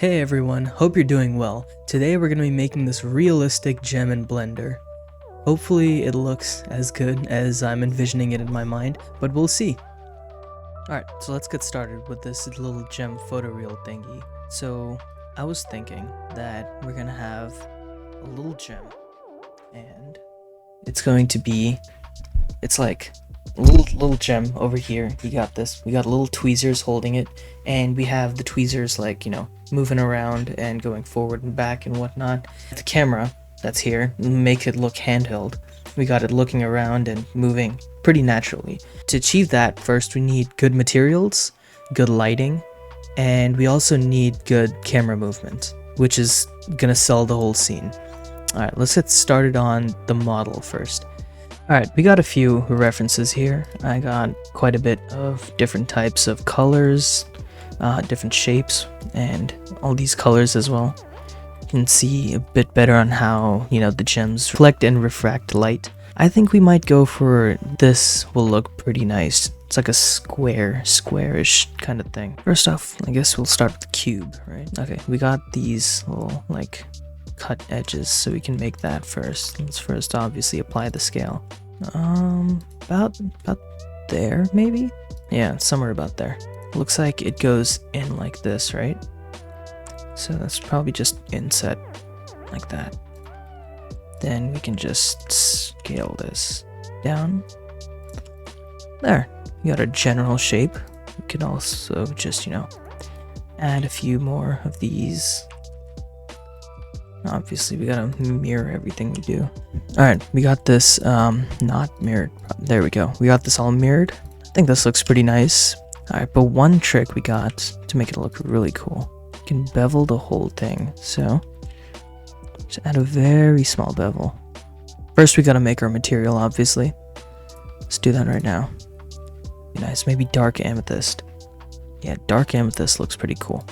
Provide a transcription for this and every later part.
Hey everyone, hope you're doing well. Today we're going to be making this realistic gem in Blender. Hopefully it looks as good as I'm envisioning it in my mind, but we'll see. Alright, so let's get started with this little gem photoreal thingy. So I was thinking that we're going to have a little gem, and it's going to be, it's like a little gem over here. We got little tweezers holding it, and we have the tweezers like, moving around and going forward and back and whatnot. The camera that's here, make it look handheld. We got it looking around and moving pretty naturally. To achieve that, first we need good materials, good lighting, and we also need good camera movement, which is gonna sell the whole scene. Alright, let's get started on the model first. Alright, we got a few references here. I got quite a bit of different types of colors, different shapes, and all these colors as well. You can see a bit better on how, the gems reflect and refract light. I think we might go for this. Will look pretty nice. It's like a squarish kind of thing. First off, I guess we'll start with the cube, right? Okay, we got these little, cut edges, so we can make that first. Let's first obviously apply the scale. About there, maybe? Yeah, somewhere about there. Looks like it goes in like this, right? So that's probably just inset like that. Then we can just scale this down. There, we got a general shape. We could also just, add a few more of these. Obviously, we gotta mirror everything we do. Alright, we got this, not mirrored. There we go. We got this all mirrored. I think this looks pretty nice. Alright, but one trick we got to make it look really cool. You can bevel the whole thing, so just add a very small bevel. First, we gotta make our material, obviously. Let's do that right now. Be nice, maybe dark amethyst. Yeah, dark amethyst looks pretty cool.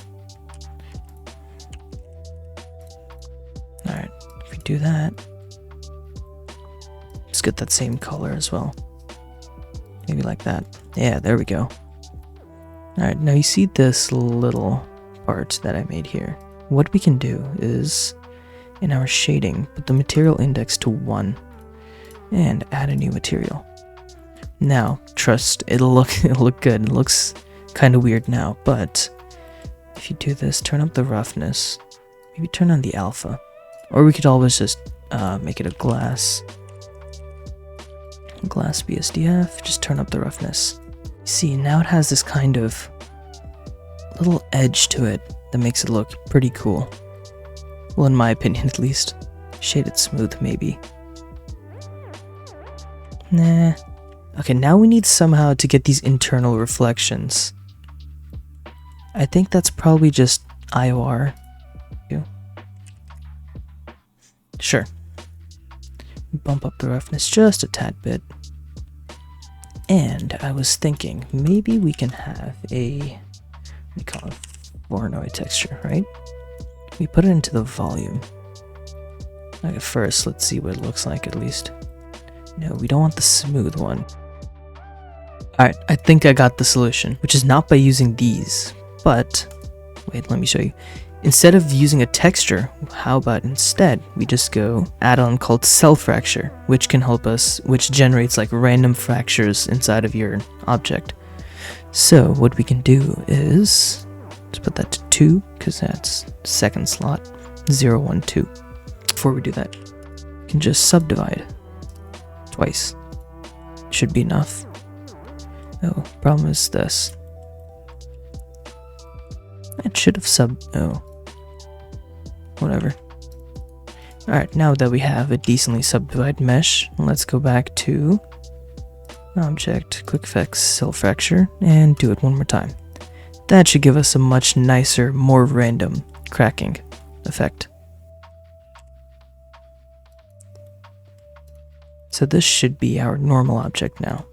Alright, if we do that, let's get that same color as well. Maybe like that. Yeah, there we go. Alright, now you see this little part that I made here. What we can do is, in our shading, put the material index to 1 and add a new material. Now, trust, it'll look good. It looks kind of weird now, but if you do this, turn up the roughness, maybe turn on the alpha. Or we could always just make it a glass BSDF, just turn up the roughness. See, now it has this kind of little edge to it that makes it look pretty cool. Well, in my opinion at least. Shade it smooth, maybe. Nah. Okay, now we need somehow to get these internal reflections. I think that's probably just IOR. Sure. Bump up the roughness just a tad bit. And I was thinking, maybe we can have a, we call it Voronoi texture, right? We put it into the volume. Okay, first, let's see what it looks like at least. No, we don't want the smooth one. Alright, I think I got the solution, which is not by using these, but, wait, let me show you. Instead of using a texture, how about instead we just go add-on called cell fracture, which can help us, which generates like random fractures inside of your object. So what we can do is, let's put that to 2, because that's second slot, 0, 1, 2. Before we do that, we can just subdivide twice. Should be enough. Oh, problem is this. It should have whatever. Alright, now that we have a decently subdivided mesh, let's go back to Object, Quick Effects, Cell Fracture, and do it one more time. That should give us a much nicer, more random cracking effect. So this should be our normal object now.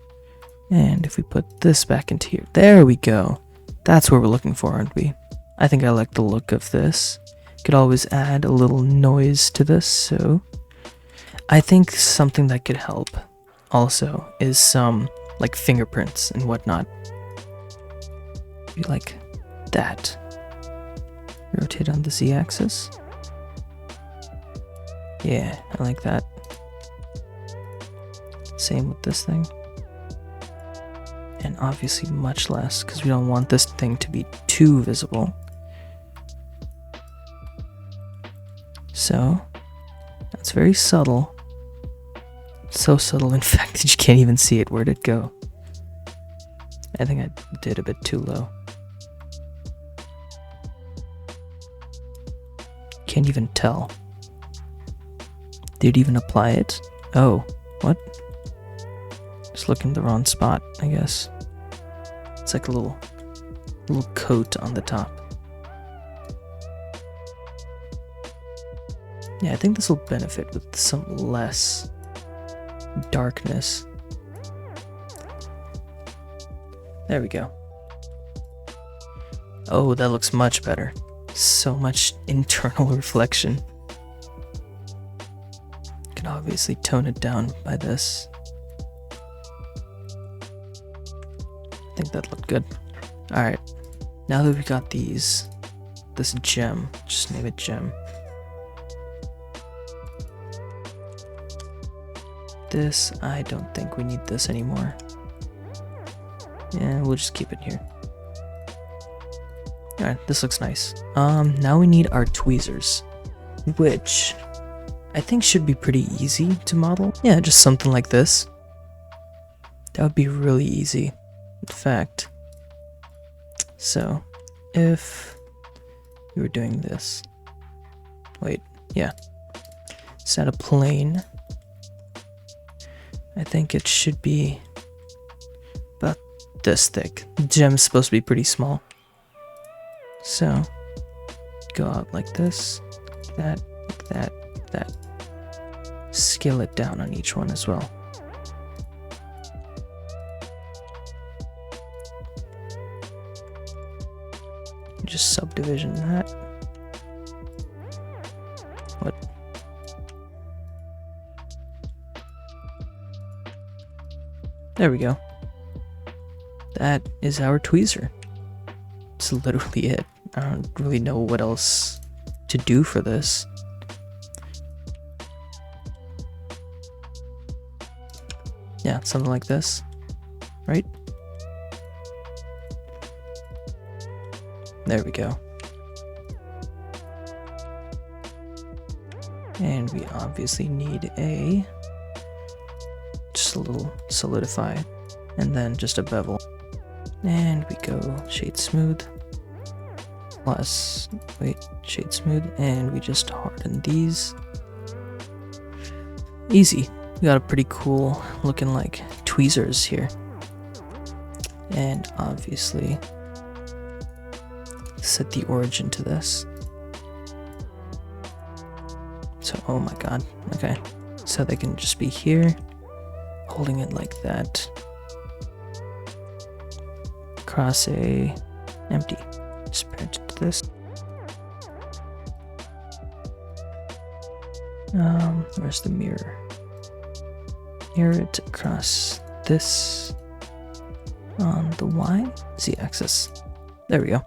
And if we put this back into here, there we go. That's what we're looking for, aren't we? I think I like the look of this. Could always add a little noise to this, so I think something that could help also is some like fingerprints and whatnot. Be like that. Rotate on the Z-axis. Yeah, I like that. Same with this thing. And obviously much less, because we don't want this thing to be too visible. So, that's very subtle. So subtle, in fact, that you can't even see it. Where'd it go? I think I did a bit too low. Can't even tell. Did it even apply it? Oh, what? Just looking in the wrong spot, I guess. It's like a little coat on the top. Yeah, I think this will benefit with some less darkness. There we go. Oh, that looks much better. So much internal reflection. Can obviously tone it down by this. I think that looked good. Alright, now that we got this gem, just name it gem. This, I don't think we need this anymore. Yeah, we'll just keep it here. Alright, this looks nice. Now we need our tweezers, which I think should be pretty easy to model. Yeah, just something like this. That would be really easy, in fact. So, if we were doing this. Wait, yeah. Set a plane. I think it should be about this thick. The gem's supposed to be pretty small. So, go out like this, that, that, that. Scale it down on each one as well. Just subdivision that. What? There we go. That is our tweezer. It's literally it. I don't really know what else to do for this. Yeah, something like this, right? There we go. And we obviously need just a little solidify, and then just a bevel. And we go shade smooth, plus, shade smooth, and we just harden these. Easy. We got a pretty cool looking like tweezers here. And obviously set the origin to this. So, oh my god, okay. So they can just be here, holding it like that. Across a empty. Just pair it to this. Where's the mirror? Mirror it across this on the Z-axis. There we go.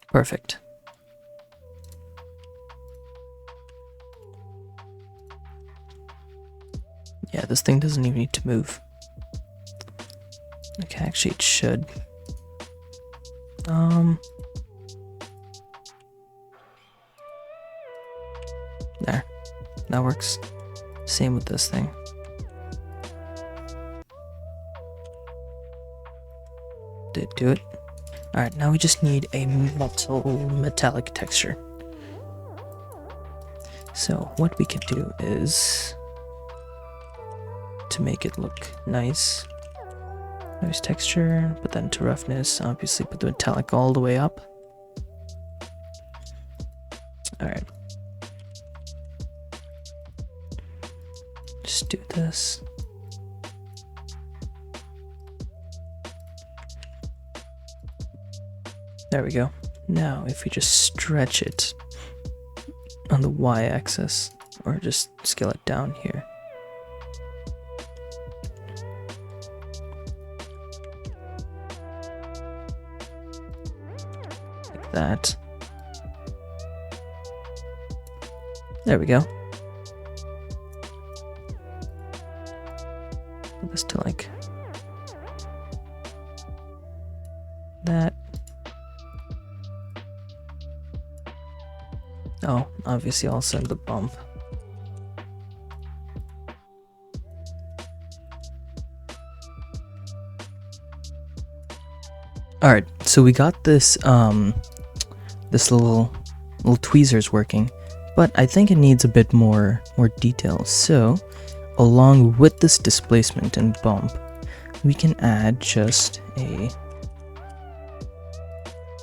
Perfect. Yeah, this thing doesn't even need to move. Okay, actually it should. There. That works. Same with this thing. Did do it. Alright, now we just need a metallic texture. So what we can do is, to make it look nice, noise texture, put that into roughness, obviously put the metallic all the way up. Alright. Just do this. There we go. Now, if we just stretch it on the y-axis, or just scale it down here. that. There we go. Put this to like that. Oh, obviously I'll send the bump. Alright, so we got this this little tweezers working, but I think it needs a bit more detail. So along with this displacement and bump, we can add just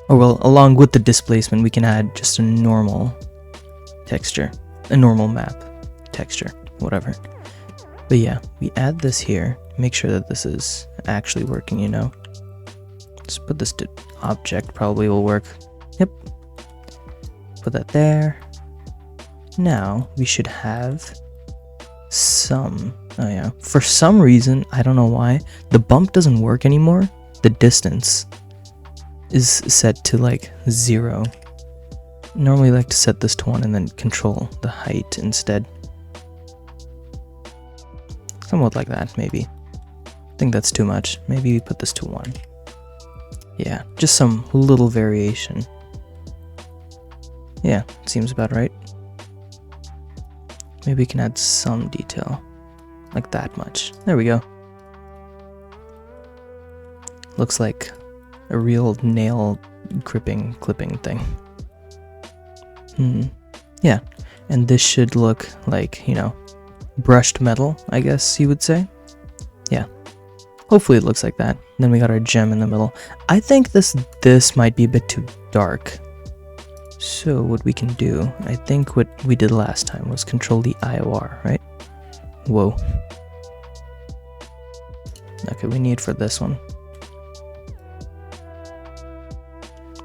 along with the displacement, we can add just a normal texture, a normal map texture, whatever. But yeah, we add this here, make sure that this is actually working, you know. Just put this to object, probably will work. Yep. Put that there. Now we should have some, oh yeah, for some reason, I don't know why, the bump doesn't work anymore. The distance is set to like 0. Normally I like to set this to 1 and then control the height instead. Somewhat like that, maybe. I think that's too much. Maybe we put this to 1. Yeah, just some little variation. Yeah, seems about right. Maybe we can add some detail. Like that much. There we go. Looks like a real nail clipping thing. Yeah, and this should look like, you know, brushed metal, I guess you would say. Yeah, hopefully it looks like that. Then we got our gem in the middle. I think this might be a bit too dark. So what we can do, I think what we did last time was control the IOR, right? Whoa. Okay, we need for this one.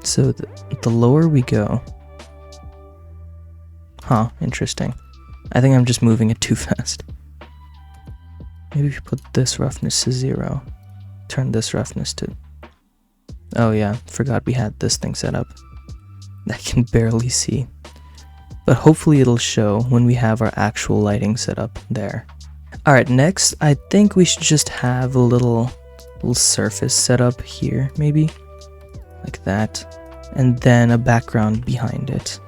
So the lower we go. Huh, interesting. I think I'm just moving it too fast. Maybe if you put this roughness to 0. Turn this roughness to... Oh yeah, forgot we had this thing set up. I can barely see. But hopefully it'll show when we have our actual lighting set up there. Alright, next I think we should just have a little surface set up here, maybe. Like that. And then a background behind it.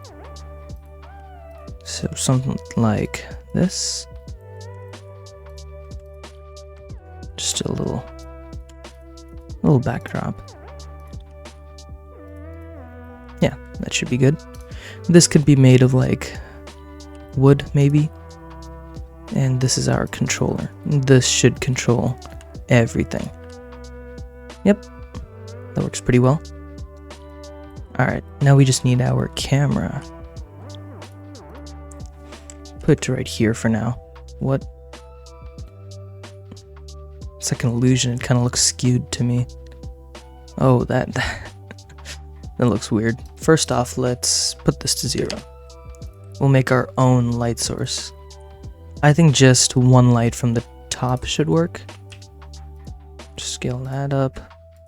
So something like this. Just a little backdrop. Yeah, that should be good. This could be made of like wood, maybe. And this is our controller. This should control everything. Yep, that works pretty well. Alright, now we just need our camera. Put it right here for now. What? It's like an illusion, it kind of looks skewed to me. Oh, that looks weird. First off, let's put this to 0. We'll make our own light source. I think just one light from the top should work. Just scale that up.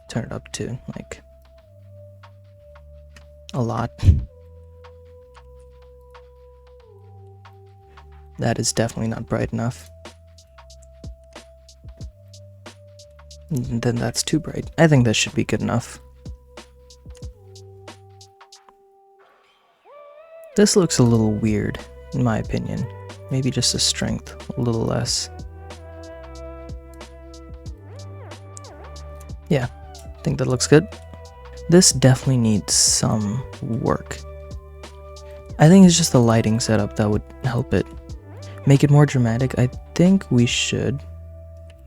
Turn it up to like a lot. That is definitely not bright enough. And then that's too bright. I think that should be good enough. This looks a little weird, in my opinion. Maybe just a strength, a little less. Yeah, I think that looks good. This definitely needs some work. I think it's just the lighting setup that would help it. Make it more dramatic. I think we should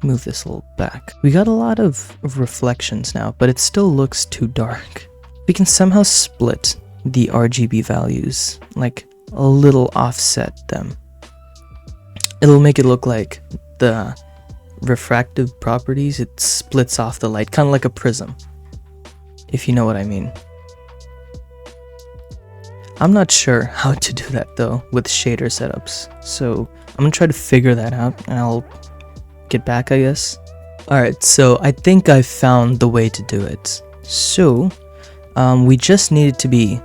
move this a little back. We got a lot of reflections now, but it still looks too dark. We can somehow split the RGB values, like a little offset them. It'll make it look like the refractive properties, it splits off the light, kind of like a prism, if you know what I mean. I'm not sure how to do that though with shader setups, so I'm gonna try to figure that out and I'll get back, I guess. Alright, so I think I found the way to do it. So We just need it to be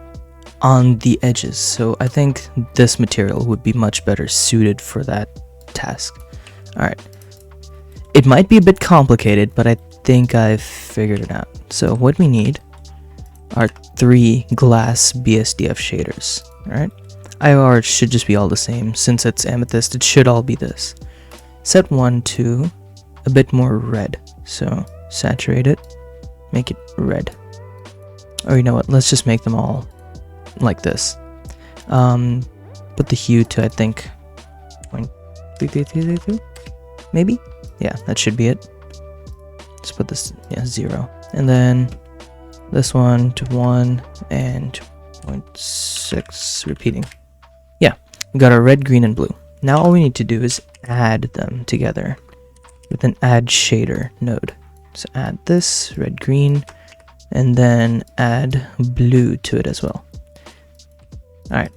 on the edges, so I think this material would be much better suited for that task. Alright, it might be a bit complicated, but I think I've figured it out. So what we need are 3 glass BSDF shaders. Alright, IOR should just be all the same. Since it's amethyst, it should all be this. Set 1 to a bit more red, so saturate it, make it red. Or you know what, let's just make them all like this. Put the hue to, I think, 0.333, maybe? Yeah, that should be it. Let's put this, 0. And then this one to 1 and 0.6 repeating. Yeah, we got our red, green, and blue. Now all we need to do is add them together with an add shader node. So add this, red, green, and then add blue to it as well. Alright,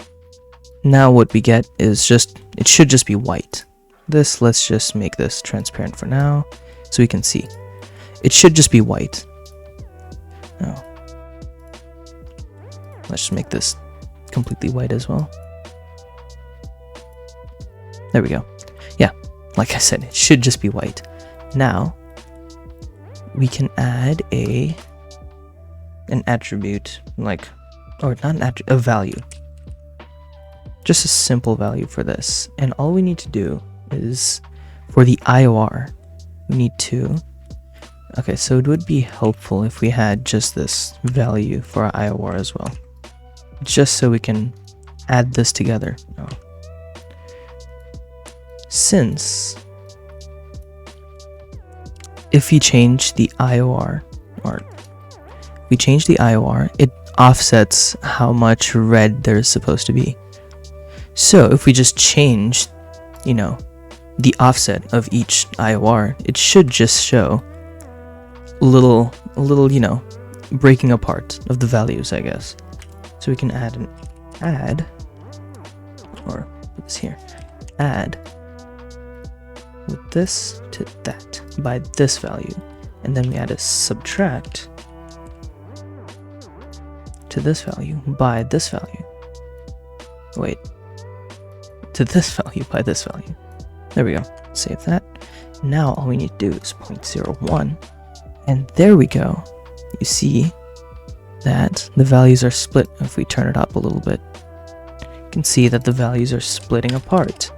now what we get is it should just be white. Let's just make this transparent for now, so we can see. It should just be white. Oh. Let's just make this completely white as well. There we go. Yeah, like I said, it should just be white. Now, we can add an attribute, or not an attribute, a value. Just a simple value for this. And all we need to do is, for the IOR, we need to, okay, so it would be helpful if we had just this value for our IOR as well. Just so we can add this together. Oh. Since, if we change the IOR, it offsets how much red there's supposed to be. So if we just change, the offset of each IOR, it should just show a little, breaking apart of the values, I guess. So we can add an add, or put this here, add with this to that by this value, and then we add a subtract to this value by this value. Wait, to this value by this value. There we go. Save that. Now all we need to do is 0.01, and there we go. You see that the values are split. If we turn it up a little bit, you can see that the values are splitting apart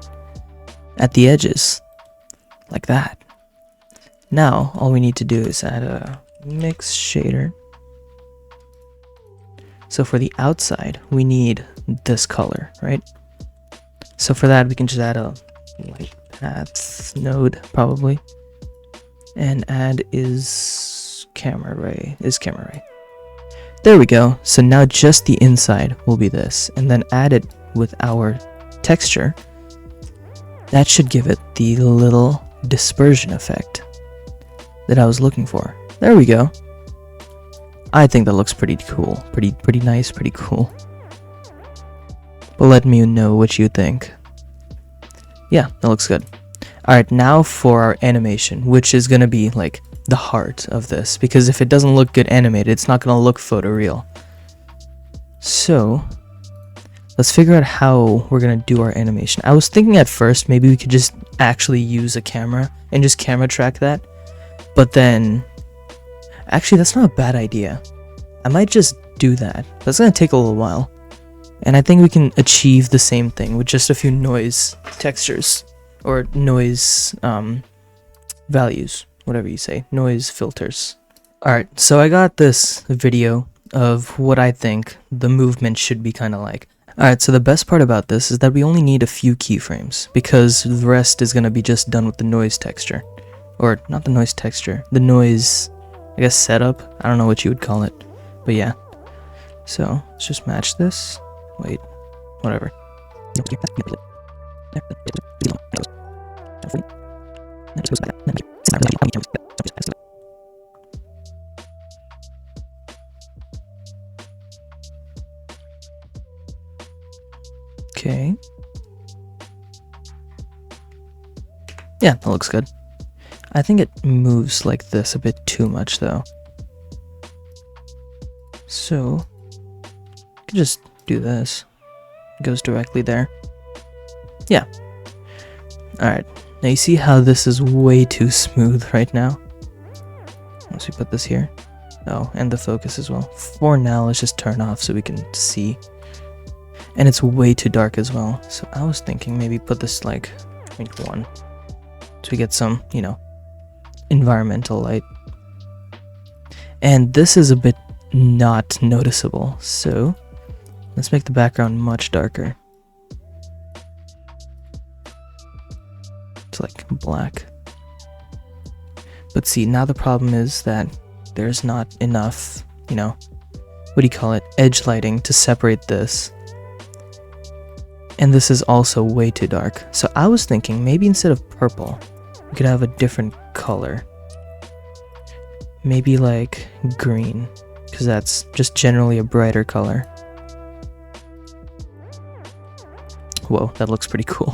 at the edges, like that. Now all we need to do is add a mix shader. So for the outside, we need this color, right? So for that, we can just add a light paths node, probably, and add is camera ray. There we go. So now just the inside will be this, and then add it with our texture. That should give it the little dispersion effect that I was looking for. There we go. I think that looks pretty cool. Pretty nice, pretty cool. But let me know what you think. Yeah, that looks good. Alright, now for our animation, which is gonna be like the heart of this, because if it doesn't look good animated, it's not gonna look photoreal. So let's figure out how we're gonna do our animation. I was thinking at first maybe we could just actually use a camera and just camera track that, but then actually that's not a bad idea. I might just do that. That's gonna take a little while, and I think we can achieve the same thing with just a few noise textures, or noise values, whatever you say, noise filters. Alright, so I got this video of what I think the movement should be kind of like. Alright, so the best part about this is that we only need a few keyframes, because the rest is going to be just done with the noise texture. Or, not the noise texture, the noise, I guess, setup? I don't know what you would call it, but yeah. So, let's just match this. Wait, whatever. Okay. Yeah, that looks good. I think it moves like this a bit too much though. So, I could just do this. It goes directly there. Yeah. Alright, now you see how this is way too smooth right now? Once we put this here. Oh, and the focus as well. For now, let's just turn off so we can see. And it's way too dark as well. So I was thinking maybe put this like 0.1. So we get some, you know, environmental light. And this is a bit not noticeable. So let's make the background much darker. It's like black. But see, now the problem is that there's not enough, you know, what do you call it, edge lighting to separate this. And this is also way too dark. So I was thinking maybe instead of purple, we could have a different color. Maybe like green, because that's just generally a brighter color. Whoa, that looks pretty cool.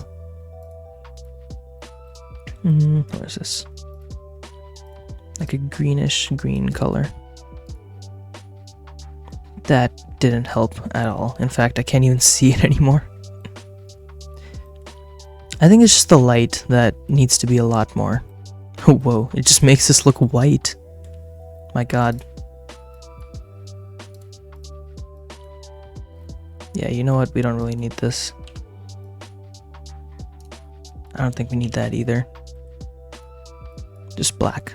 Where is this? Like a greenish green color. That didn't help at all. In fact, I can't even see it anymore. I think it's just the light that needs to be a lot more. Whoa, it just makes this look white. My god. Yeah, you know what? We don't really need this. I don't think we need that either. Just black.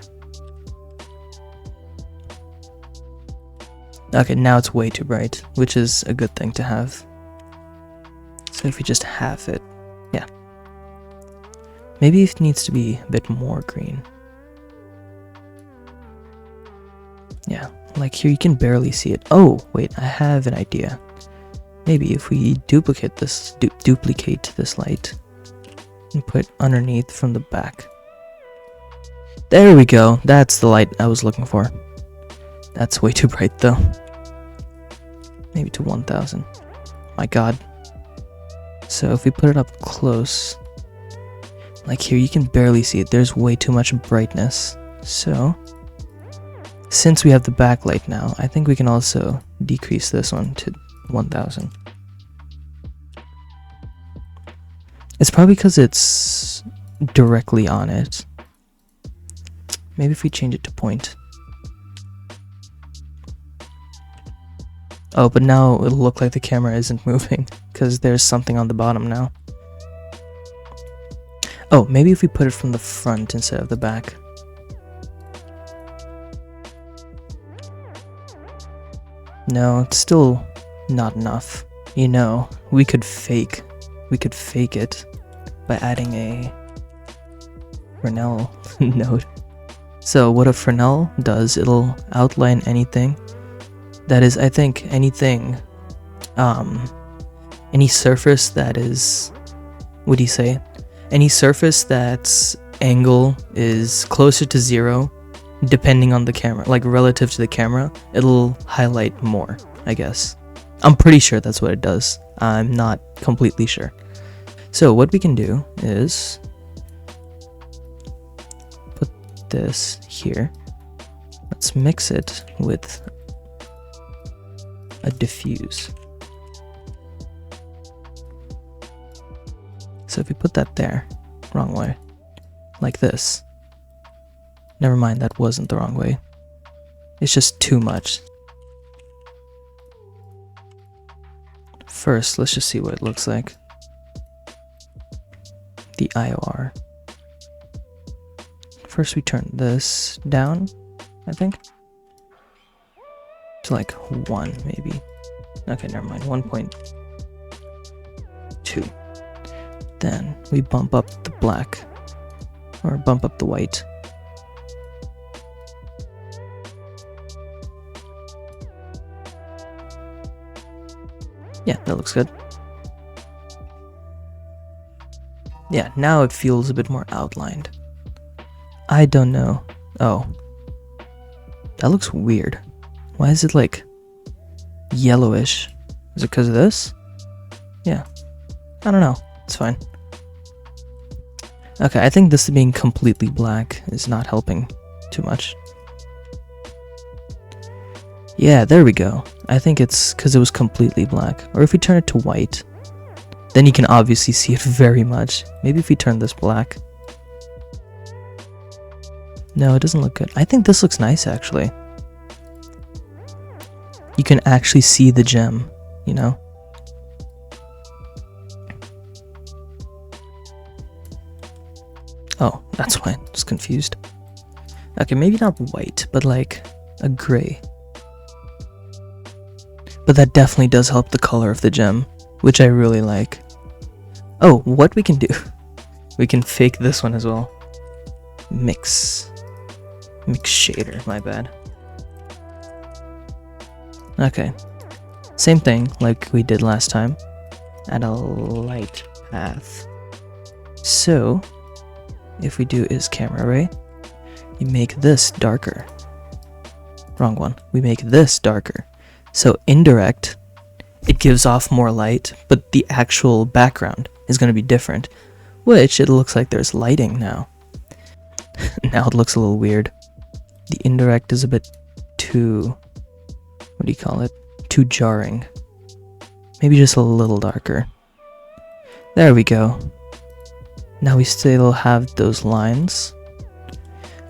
Okay, now it's way too bright, which is a good thing to have. So if we just halve it, yeah. Maybe it needs to be a bit more green. Yeah, like here you can barely see it. Oh, wait, I have an idea. Maybe if we duplicate this light and put underneath from the back. There we go. That's the light I was looking for. That's way too bright though. Maybe to 1000. My god. So if we put it up close, like here you can barely see it. There's way too much brightness. So since we have the backlight now, I think we can also decrease this one to 1000. It's probably because it's directly on it. Maybe if we change it to point. Oh, but now it'll look like the camera isn't moving because there's something on the bottom now. Oh, maybe if we put it from the front instead of the back. No, it's still not enough. You know, we could fake it by adding a Fresnel node. So what a Fresnel does, it'll outline anything. That is, I think, anything, any surface that is, what do you say? Any surface that's angle is closer to 0, depending on the camera, like relative to the camera, it'll highlight more, I guess. I'm pretty sure that's what it does. I'm not completely sure. So what we can do is put this here. Let's mix it with a diffuse. So if we put that there, wrong way, like this. Never mind, that wasn't the wrong way. It's just too much. First, let's just see what it looks like. The IOR. First we turn this down, I think. To like 1 maybe. Okay, never mind, 1.2. Then we bump up the black, or bump up the white. Yeah, that looks good. Yeah, now it feels a bit more outlined. I don't know. Oh. That looks weird. Why is it like yellowish? Is it because of this? Yeah. I don't know. It's fine. Okay, I think this being completely black is not helping too much. Yeah, there we go. I think it's because it was completely black. Or if we turn it to white, then you can obviously see it very much. Maybe if we turn this black. No, it doesn't look good. I think this looks nice, actually. You can actually see the gem, you know? Oh, that's why I'm just confused. Okay, maybe not white, but like a gray. But that definitely does help the color of the gem, which I really like. Oh, what we can do, we can fake this one as well. Mix shader, my bad. Okay, same thing like we did last time. Add a light path. So, if we do is camera ray, you make this darker. Wrong one. We make this darker. So indirect, it gives off more light, but the actual background is going to be different, which it looks like there's lighting now. Now it looks a little weird. The indirect is a bit too, what do you call it? Too jarring. Maybe just a little darker. There we go. Now we still have those lines,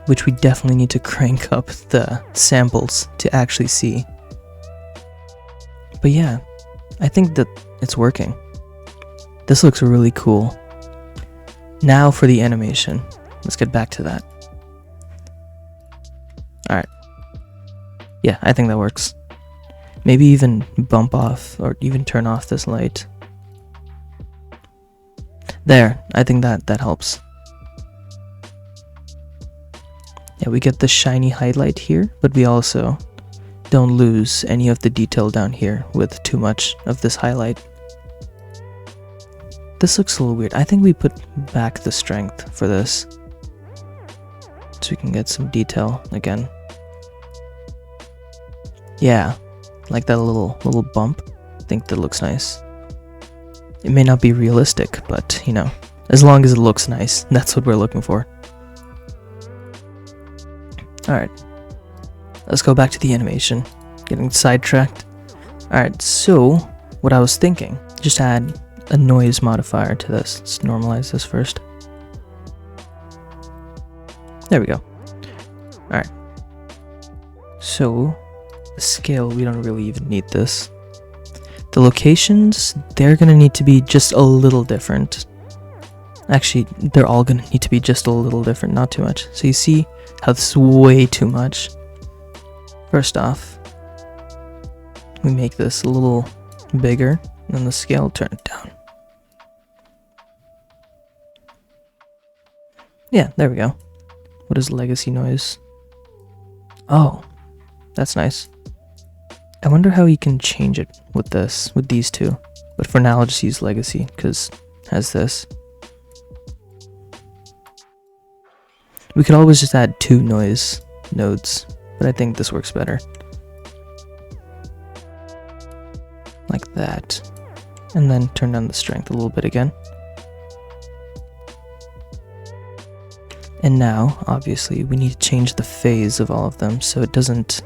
which we definitely need to crank up the samples to actually see. But yeah, I think that it's working. This looks really cool. Now for the animation. Let's get back to that. Alright. Yeah, I think that works. Maybe even bump off or even turn off this light. There, I think that helps. Yeah, we get the shiny highlight here, but we also don't lose any of the detail down here with too much of this highlight. This looks a little weird. I think we put back the strength for this, so we can get some detail again. Yeah, like that little bump. I think that looks nice. It may not be realistic, but you know, as long as it looks nice, that's what we're looking for. Alright, let's go back to the animation. Getting sidetracked. Alright, so what I was thinking, just add a noise modifier to this. Let's normalize this first. There we go. Alright. So, the scale, we don't really even need this. The locations, they're gonna need to be just a little different. Actually, they're all gonna need to be just a little different, not too much. So you see how this is way too much. First off, we make this a little bigger, and then the scale, turn it down. Yeah, there we go. What is legacy noise? Oh, that's nice. I wonder how you can change it with this, with these two. But for now, I'll just use legacy, because it has this. We could always just add 2 noise nodes, but I think this works better. Like that. And then turn down the strength a little bit again. And now, obviously, we need to change the phase of all of them so it doesn't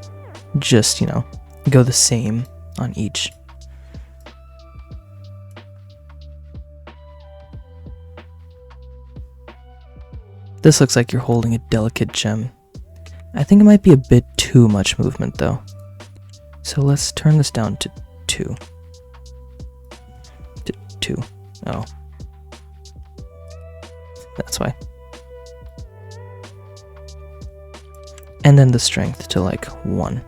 just, you know, go the same on each. This looks like you're holding a delicate gem. I think it might be a bit too much movement though. So let's turn this down to 2. To 2. Oh. That's why. And then the strength to like 1.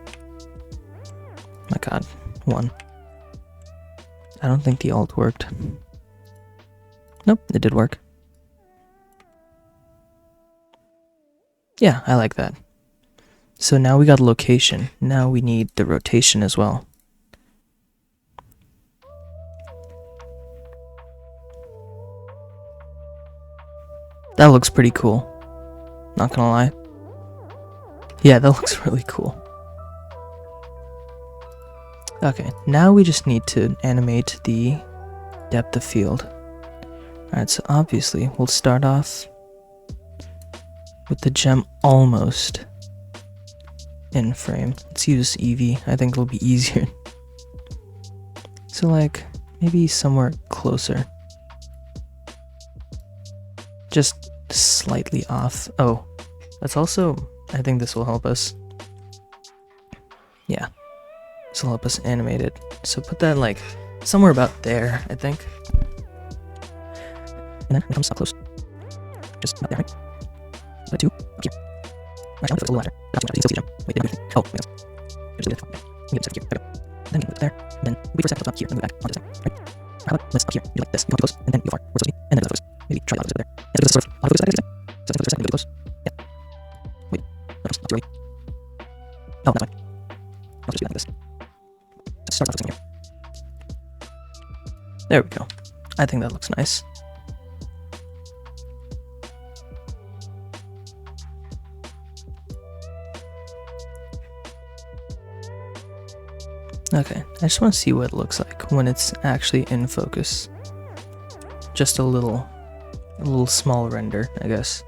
My god, 1. I don't think the alt worked. Nope, it did work. Yeah, I like that. So now we got location. Now we need the rotation as well. That looks pretty cool. Not gonna lie. Yeah, that looks really cool. Okay, now we just need to animate the depth of field. Alright, so obviously we'll start off with the gem almost in frame. Let's use Eevee. I think it'll be easier So like, maybe somewhere closer. Just slightly off. Oh, that's also, I think this will help us. Yeah, this will help us animate it. So put that like somewhere about there, I think. And then it comes up close. Just about there, right? Like 2, up here. Right, I want to focus a little after. Not too much, you can still see the gem. Wait, didn't move. Oh, my God. Just leave it. Okay. You get this here. Okay. Then you move it there. And then we first have to look up here and move back onto this side, right? How about this up here? You like this. You want to be close, and then you go far. Where it's supposed to be. And then focus. Maybe try the opposite there. And so this is sort of autofocus, I guess. So I think for a second, really close. Yeah. Wait. No, not too early. Oh, that's fine. I'll just do that like this. Just start focusing here. There we go. I think that looks nice. Okay, I just want to see what it looks like when it's actually in focus. Just a little small render, I guess.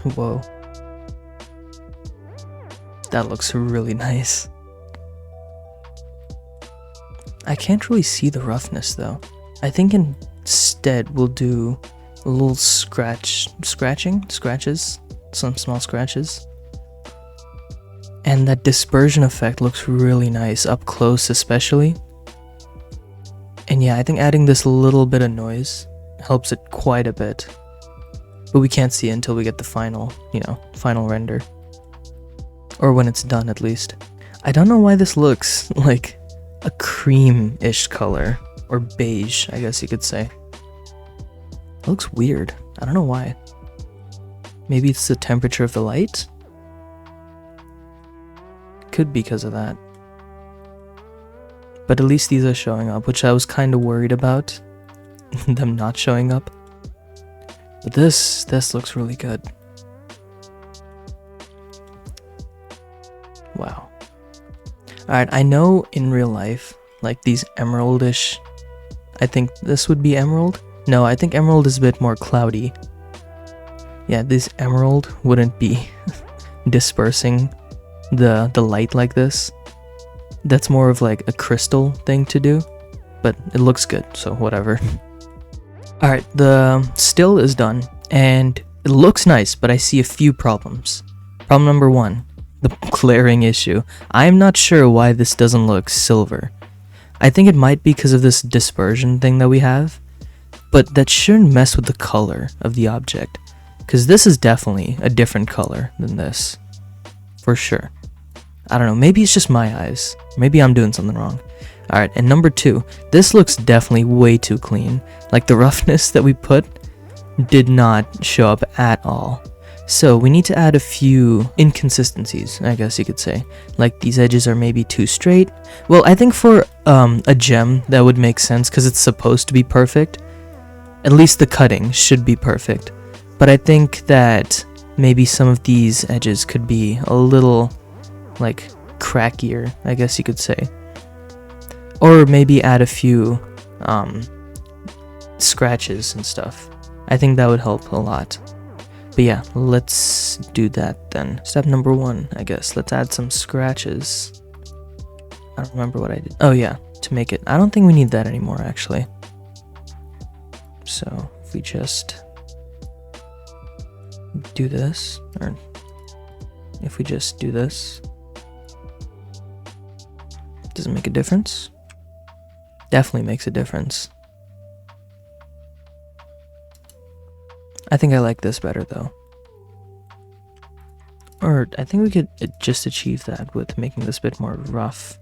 Whoa. That looks really nice. I can't really see the roughness though. I think instead we'll do a little scratches, some small scratches. And that dispersion effect looks really nice, up close especially. And yeah, I think adding this little bit of noise helps it quite a bit. But we can't see it until we get the final, final render. Or when it's done at least. I don't know why this looks like a cream-ish color. Or beige, I guess you could say. It looks weird. I don't know why. Maybe it's the temperature of the light? Could be because of that. But at least these are showing up, which I was kind of worried about. Them not showing up. But this looks really good. Wow. Alright, I know in real life, like these emeraldish, I think this would be emerald? No, I think emerald is a bit more cloudy. Yeah, this emerald wouldn't be dispersing the light like this. That's more of like a crystal thing to do, but it looks good, so whatever. Alright, the still is done, and it looks nice, but I see a few problems. Problem number 1, the glaring issue. I'm not sure why this doesn't look silver. I think it might be because of this dispersion thing that we have, but that shouldn't mess with the color of the object, because this is definitely a different color than this, for sure. I don't know, maybe it's just my eyes. Maybe I'm doing something wrong. Alright, and number 2, this looks definitely way too clean. Like the roughness that we put did not show up at all. So we need to add a few inconsistencies, I guess you could say. Like these edges are maybe too straight. Well, I think for a gem that would make sense because it's supposed to be perfect. At least the cutting should be perfect. But I think that maybe some of these edges could be a little like crackier, I guess you could say. Or maybe add a few scratches and stuff. I think that would help a lot. But yeah, let's do that then. Step number 1, I guess. Let's add some scratches. I don't remember what I did. Oh yeah, to make it. I don't think we need that anymore actually. So if we just do this, or if we just do this, does it make a difference? Definitely makes a difference. I think I like this better though. Or I think we could just achieve that with making this a bit more rough.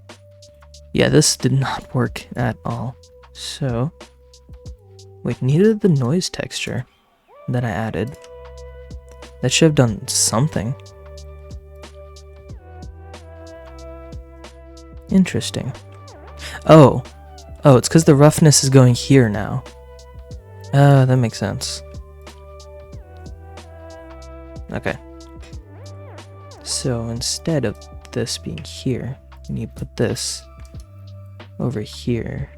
Yeah, this did not work at all. So, wait, needed the noise texture that I added. That should have done something. Interesting. Oh, it's because the roughness is going here now. That makes sense. Okay. So instead of this being here, we need to put this over here.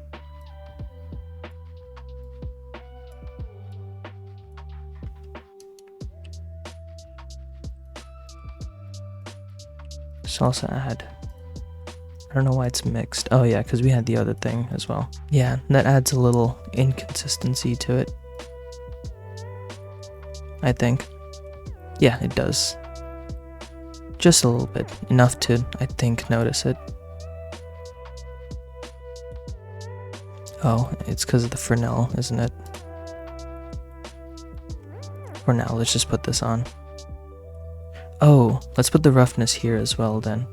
Let's also add I don't know why it's mixed. Oh yeah, because we had the other thing as well. Yeah, that adds a little inconsistency to it, I think. Yeah, it does. Just a little bit. Enough to, I think, notice it. Oh, it's because of the Fresnel, isn't it? For now, let's just put this on. Oh, let's put the roughness here as well then.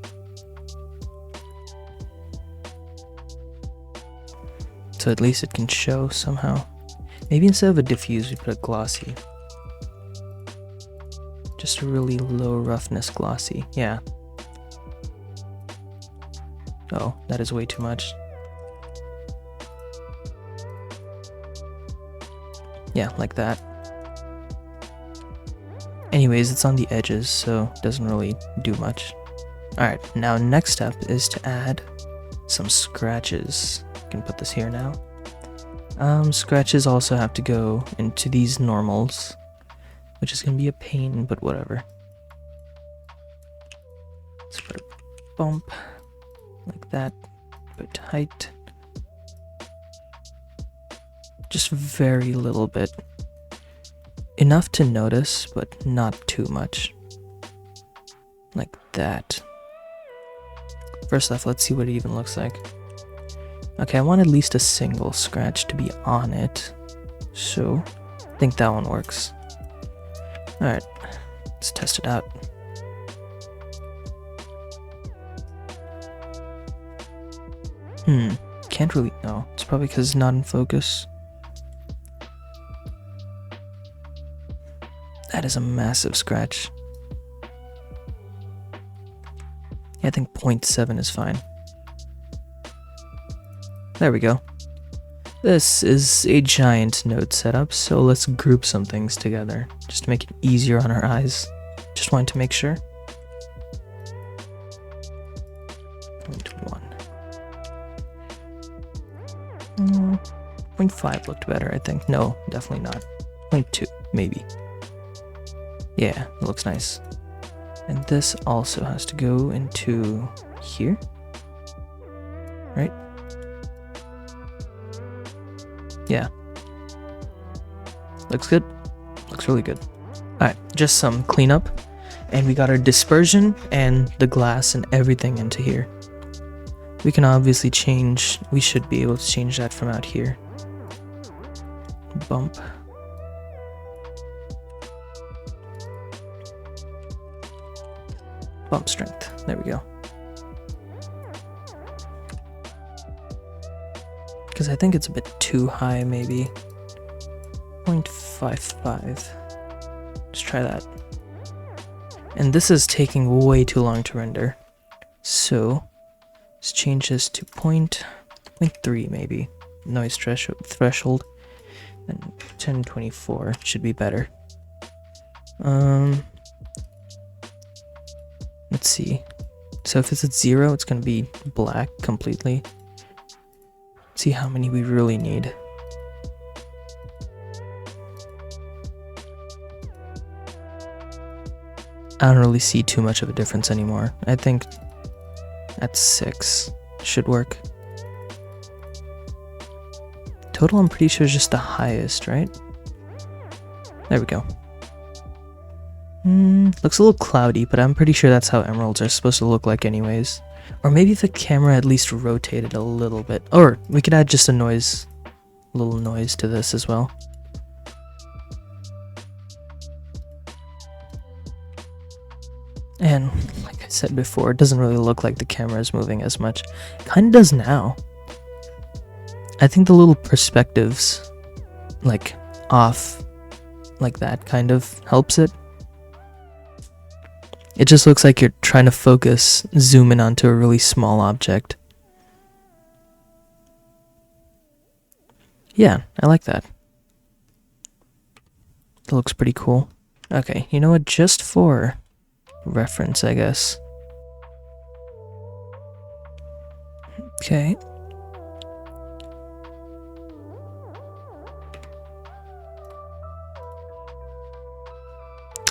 So at least it can show somehow. Maybe instead of a diffuse, we put a glossy. Just a really low roughness glossy, yeah. Oh, that is way too much. Yeah, like that. Anyways, it's on the edges, so it doesn't really do much. Alright, now next step is to add some scratches. I can put this here now. Scratches also have to go into these normals, which is going to be a pain, but whatever. Let's put a bump like that, put height. Just very little bit. Enough to notice, but not too much. Like that. First off, let's see what it even looks like. Okay, I want at least a single scratch to be on it. So, I think that one works. Alright, let's test it out. Can't really know. It's probably because it's not in focus. That is a massive scratch. Yeah, I think 0.7 is fine. There we go. This is a giant node setup, so let's group some things together, just to make it easier on our eyes. Just wanted to make sure. 0.1. 0.5 looked better, I think. No, definitely not. 0.2, maybe. Yeah, it looks nice. And this also has to go into here, right? Yeah. Looks good. Looks really good. Alright, just some cleanup. And we got our dispersion and the glass and everything into here. We can obviously change, we should be able to change that from out here. Bump. Bump strength. There we go. Because I think it's a bit too high, maybe. 0.55. Let's try that. And this is taking way too long to render. So, let's change this to 0.3 maybe. Noise threshold. And 1024 should be better. Let's see. So if it's at 0, it's going to be black completely. Let's see how many we really need. I don't really see too much of a difference anymore. I think at 6 should work. Total, I'm pretty sure is just the highest, right? There we go. Looks a little cloudy, but I'm pretty sure that's how emeralds are supposed to look like anyways. Or maybe if the camera at least rotated a little bit. Or we could add just a little noise to this as well. And like I said before, it doesn't really look like the camera is moving as much. Kinda does now. I think the little perspectives, like off, like that kind of helps it. It just looks like you're trying to focus, zoom in onto a really small object. Yeah, I like that. That looks pretty cool. Okay, you know what? Just for reference, I guess. Okay.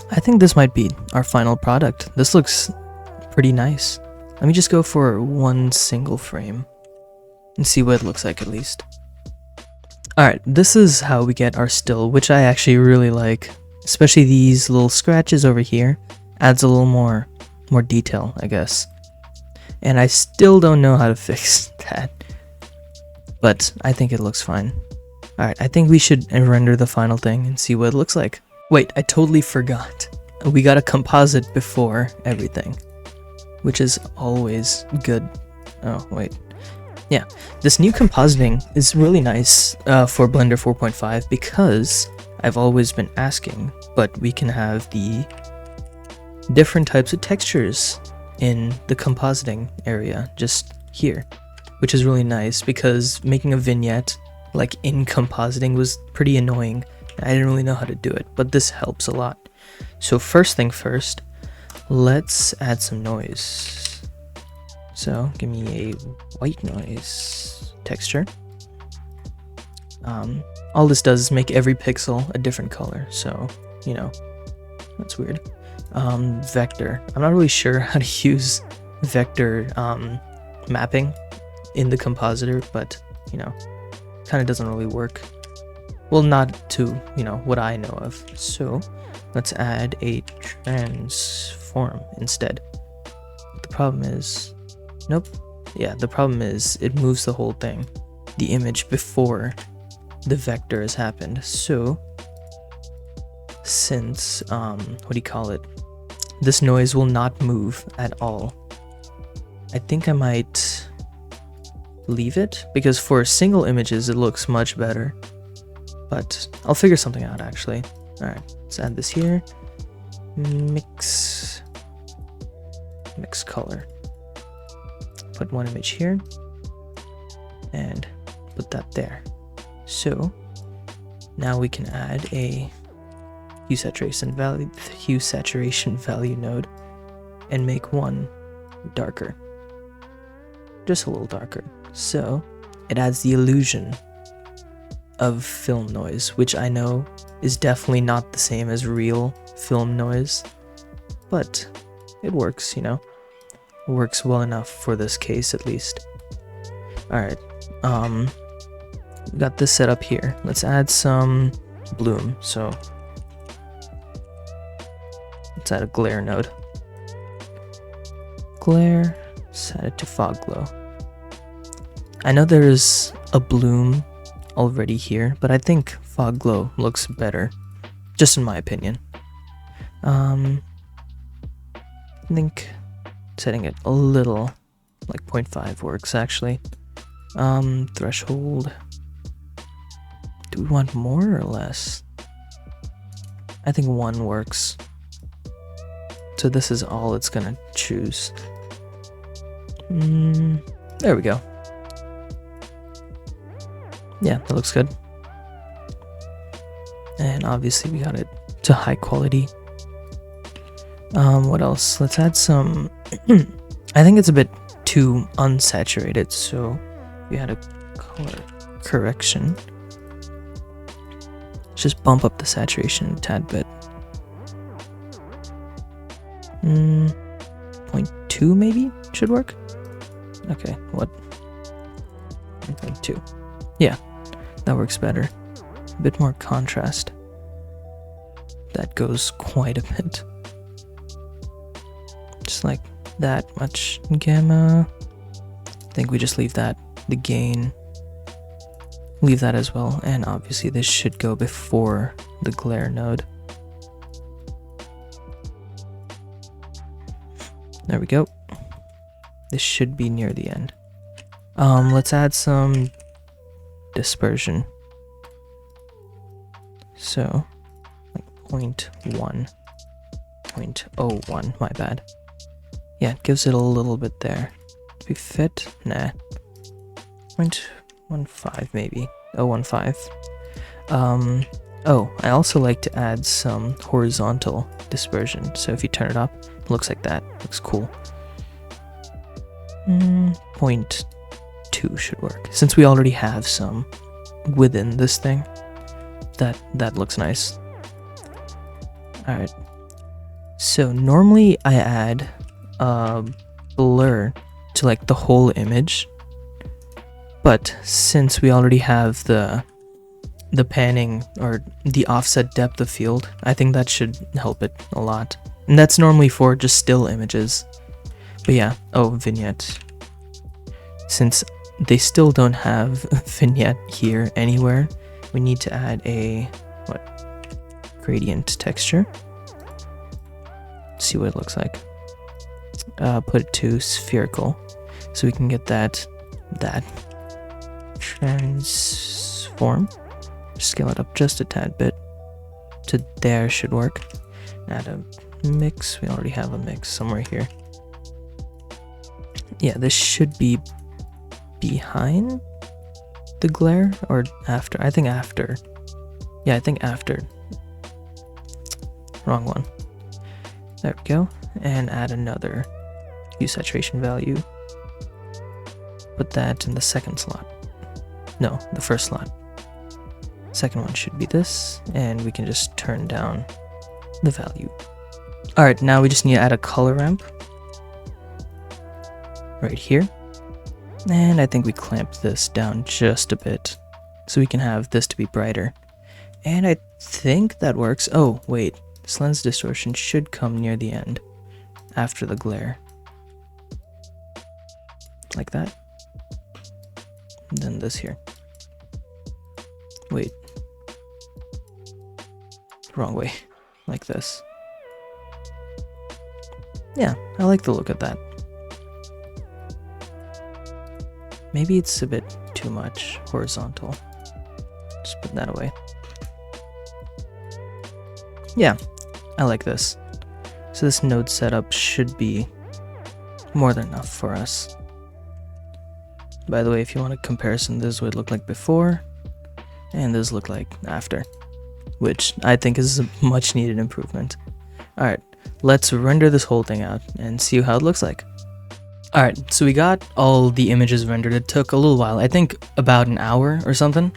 I think this might be our final product. This looks pretty nice. Let me just go for one single frame and see what it looks like at least. Alright, this is how we get our still, which I actually really like. Especially these little scratches over here. Adds a little more detail, I guess. And I still don't know how to fix that. But I think it looks fine. Alright, I think we should render the final thing and see what it looks like. Wait, I totally forgot. We gotta composite before everything, which is always good. Oh, wait. Yeah, this new compositing is really nice for Blender 4.5 because I've always been asking, but we can have the different types of textures in the compositing area just here, which is really nice because making a vignette like in compositing was pretty annoying. I didn't really know how to do it, but this helps a lot. So first thing first, let's add some noise. So give me a white noise texture. All this does is make every pixel a different color, so, you know, that's weird. Vector. I'm not really sure how to use vector mapping in the compositor, but, you know, kind of doesn't really work. Well, not to, you know, what I know of. So let's add a transform instead. The problem is, nope. Yeah, the problem is it moves the whole thing, the image before the vector has happened. So since, what do you call it? This noise will not move at all. I think I might leave it because for single images it looks much better. But I'll figure something out actually. Alright, let's add this here. Mix color. Put one image here. And put that there. So now we can add a hue saturation value node and make one darker. Just a little darker. So it adds the illusion of film noise, which I know is definitely not the same as real film noise, but it works, you know. It works well enough for this case at least. Alright, we got this set up here. Let's add some bloom. So let's add a glare node. Glare, set it to fog glow. I know there's a bloom already here, but I think fog glow looks better, just in my opinion. I think setting it a little, like 0.5 works actually. Threshold. Do we want more or less? I think 1 works. So this is all it's gonna choose. There we go. Yeah, that looks good. And obviously we got it to high quality. What else? Let's add some... I think it's a bit too unsaturated, so we had a color correction. Let's just bump up the saturation a tad bit. 0.2 maybe should work. Okay, what? 1.2. Yeah, that works better. A bit more contrast. That goes quite a bit. Just like that much gamma. I think we just leave that. The gain. Leave that as well. And obviously this should go before the glare node. There we go. This should be near the end. Let's add some dispersion. So, like 0.1. 0.01, my bad. Yeah, it gives it a little bit there. Do we fit? Nah. 0.15 maybe. 0.15. Oh, I also like to add some horizontal dispersion. So if you turn it up, it looks like that. Looks cool. 0.2 should work. Since we already have some within this thing, that looks nice. Alright. So normally I add blur to like the whole image. But since we already have the panning or the offset depth of field, I think that should help it a lot. And that's normally for just still images. But yeah, oh, vignette. Since they still don't have a vignette here anywhere, we need to add a, gradient texture. See what it looks like. Put it to spherical, so we can get that transform. Scale it up just a tad bit to there should work. Add a mix. We already have a mix somewhere here. Yeah, this should be behind the glare or after. I think after. Yeah, I think after. Wrong one. There we go. And add another hue saturation value. Put that in the second slot. No, the first slot. Second one should be this, and we can just turn down the value. Alright, now we just need to add a color ramp right here. And I think we clamped this down just a bit so we can have this to be brighter. And I think that works. Oh, wait. This lens distortion should come near the end after the glare. Like that. And then this here. Wait. Wrong way. Like this. Yeah, I like the look of that. Maybe it's a bit too much horizontal. Just put that away. Yeah, I like this. So this node setup should be more than enough for us. By the way, if you want a comparison, this would look like before, and this look like after, which I think is a much needed improvement. Alright, let's render this whole thing out and see how it looks like. Alright, so we got all the images rendered. It took a little while, I think about an hour or something.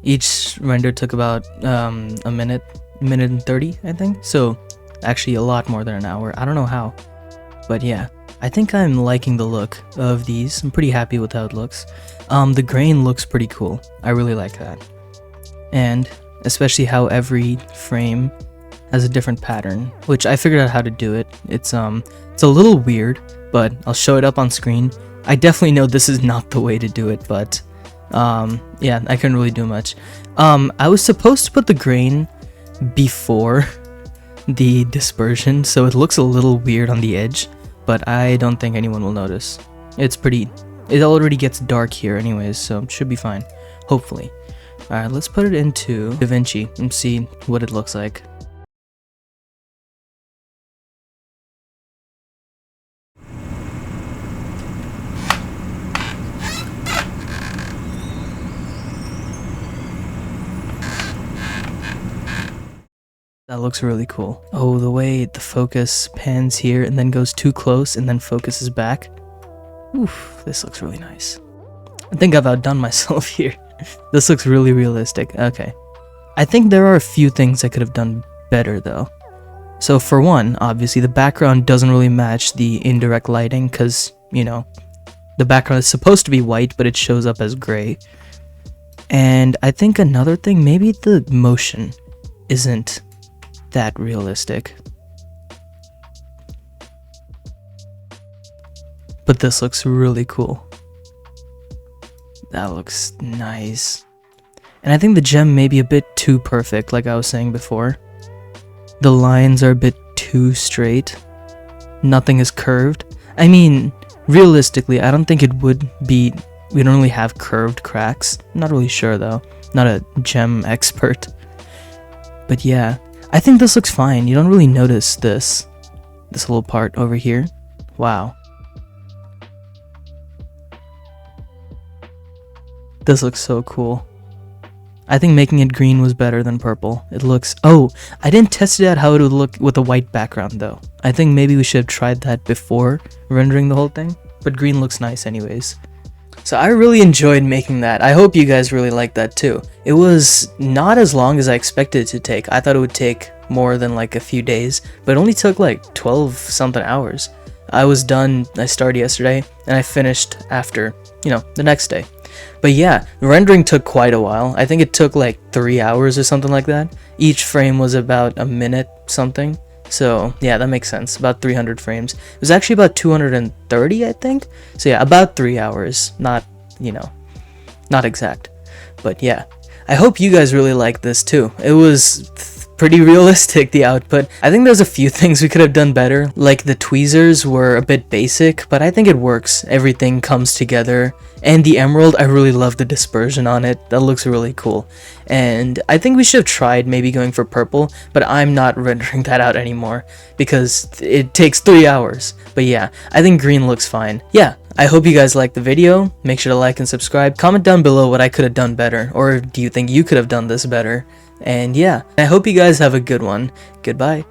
Each render took about a minute and 30, I think. So actually a lot more than an hour. I don't know how, but yeah. I think I'm liking the look of these. I'm pretty happy with how it looks. The grain looks pretty cool. I really like that. And especially how every frame has a different pattern, which I figured out how to do it. It's a little weird, but I'll show it up on screen. I definitely know this is not the way to do it, but yeah, I couldn't really do much. I was supposed to put the grain before the dispersion, so it looks a little weird on the edge. But I don't think anyone will notice. It already gets dark here anyways, so it should be fine, hopefully. Alright, let's put it into DaVinci and see what it looks like. That looks really cool. Oh, the way the focus pans here and then goes too close and then focuses back. Oof, this looks really nice. I think I've outdone myself here. This looks really realistic. Okay. I think there are a few things I could have done better though. So for one, obviously the background doesn't really match the indirect lighting because, you know, the background is supposed to be white but it shows up as gray. And I think another thing, maybe the motion isn't that realistic. But this looks really cool. That looks nice. And I think the gem may be a bit too perfect, like I was saying before. The lines are a bit too straight. Nothing is curved. I mean, realistically, I don't think it would be... We don't really have curved cracks. I'm not really sure though. Not a gem expert. But yeah, I think this looks fine. You don't really notice this little part over here. Wow. This looks so cool. I think making it green was better than purple. It looks... Oh, I didn't test it out how it would look with a white background though. I think maybe we should have tried that before rendering the whole thing. But green looks nice anyways. So I really enjoyed making that. I hope you guys really liked that too. It was not as long as I expected it to take. I thought it would take more than like a few days, but it only took like 12 something hours. I was done, I started yesterday, and I finished after, the next day. But yeah, rendering took quite a while. I think it took like 3 hours or something like that. Each frame was about a minute something. So yeah, that makes sense. About 300 frames. It was actually about 230, I think. So yeah, about 3 hours. Not exact. But yeah, I hope you guys really liked this too. It was pretty realistic, the output. I think there's a few things we could have done better. Like the tweezers were a bit basic, but I think it works. Everything comes together. And the emerald, I really love the dispersion on it. That looks really cool. And I think we should have tried maybe going for purple, but I'm not rendering that out anymore because it takes 3 hours. But yeah, I think green looks fine. Yeah, I hope you guys liked the video. Make sure to like and subscribe. Comment down below what I could have done better, or do you think you could have done this better? And yeah, I hope you guys have a good one. Goodbye.